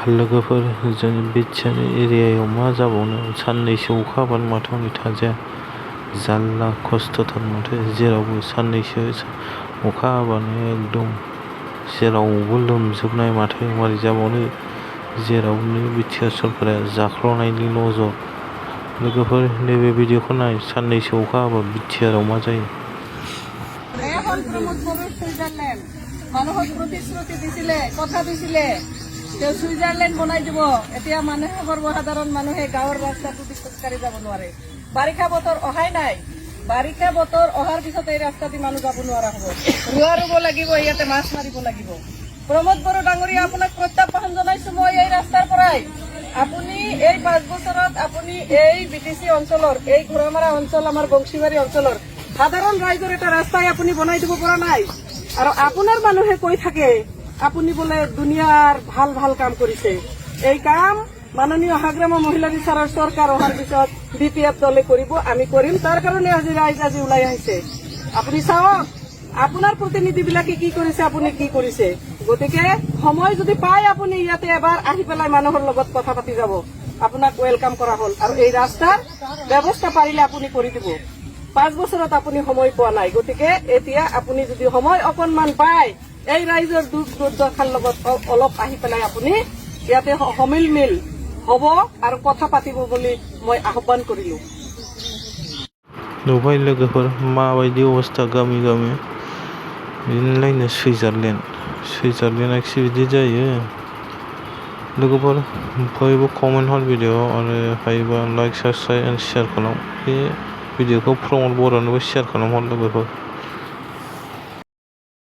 लोगोफोर जोंनि बिटिआर एरियायाव मा जाबावनो साननैसो अखा हाबानो माथो हनै थाजाया जारला खस्थ'थार माथो जेरावबो साननैसो अखा हाबानो एकदम जेरावबो लोमजोबनाय माथो मारै जाबावनो जेरावनो बिटिआर सरकारा जाख्ल'नायनिल' ज' लोगोफोर नैबे भिडिअखौ नाय साननैसो अखा हाबा बिटिआराव मा जायो। এখন প্ৰমোদ বড়োই ছুইজাৰলেণ্ড মানুহক প্ৰতিশ্ৰুতি দিছিলে কথা দিছিলে তেওঁ ছুইজাৰলেণ্ড বনাই দিব। এতিয়া মানুহে সৰ্বসাধাৰণ মানুহে গাঁৱৰ ৰাস্তাটো দি খোজকাঢ়ি যাব নোৱাৰে। বাৰিষা বতৰ অহাই নাই। বাৰিষা বতৰ অহাৰ পিছত এই ৰাস্তা দি মানুহ যাব নোৱাৰা হ'ব। ৰোৱা ৰুব লাগিব, ইয়াতে মাছ মাৰিব লাগিব। প্ৰমোদ বড়ো ডাঙৰীয়া, আপোনাক প্ৰত্যাহ্বান জনাইছো মই এই ৰাস্তাৰ পৰাই। আপুনি এই 5 বছৰত আপুনি এই বিটিচি অঞ্চলৰ এই ঘোঁৰামাৰা অঞ্চল আমাৰ বংশীবাৰী অঞ্চলৰ সাধাৰণ ৰাইজৰ এটা ৰাস্তাই আপুনি বনাই দিব পৰা নাই। আৰু আপোনাৰ মানুহে কৈ থাকে আপুনি বোলে দুনিয়াৰ ভাল ভাল কাম কৰিছে। এই কাম মাননীয় হাগ্ৰামা মহিলা বিচাৰৰ চৰকাৰ অহাৰ পিছত বিপিএফ দলে কৰিব, আমি কৰিম। তাৰ কাৰণে আজি ৰাইজ আজি ওলাই আহিছে। আপুনি চাওক আপোনাৰ প্ৰতিনিধিবিলাকে কি কৰিছে, আপুনি কি কৰিছে। গতিকে সময় যদি পায় আপুনি ইয়াতে এবাৰ আহি পেলাই মানুহৰ লগত কথা পাতি যাব। আপোনাক ৱেলকাম কৰা হ'ল আৰু এই ৰাস্তাৰ ব্যৱস্থা পাৰিলে আপুনি কৰি দিব। 5 বছৰত আপুনি সময় পোৱা নাই। গতিকে এতিয়া আপুনি যদি সময় অকণমান পায় এই ৰাইজৰ দুখ দুৰ্দশাৰ লগত অলপ আহি পেলাই আপুনি ইয়াতে সমিল মিল হ'ব আৰু কথা পাতিব বুলি মই আহ্বান কৰিলো। नुबाय लोगोफोर माबायदि अबस्था गामि गामि बिदिनो सुइजारलेण्डआखि बिदि जायो। लोगोफोर बयबो कमेन्ट हर भिडिअ आरो हायोबा लाइक साबस्क्राइब एन्ड शेयार खालाम। बे भिडिअखौ प्रमोद बर'नोबो शेयार खालाम हर लोगोफोर।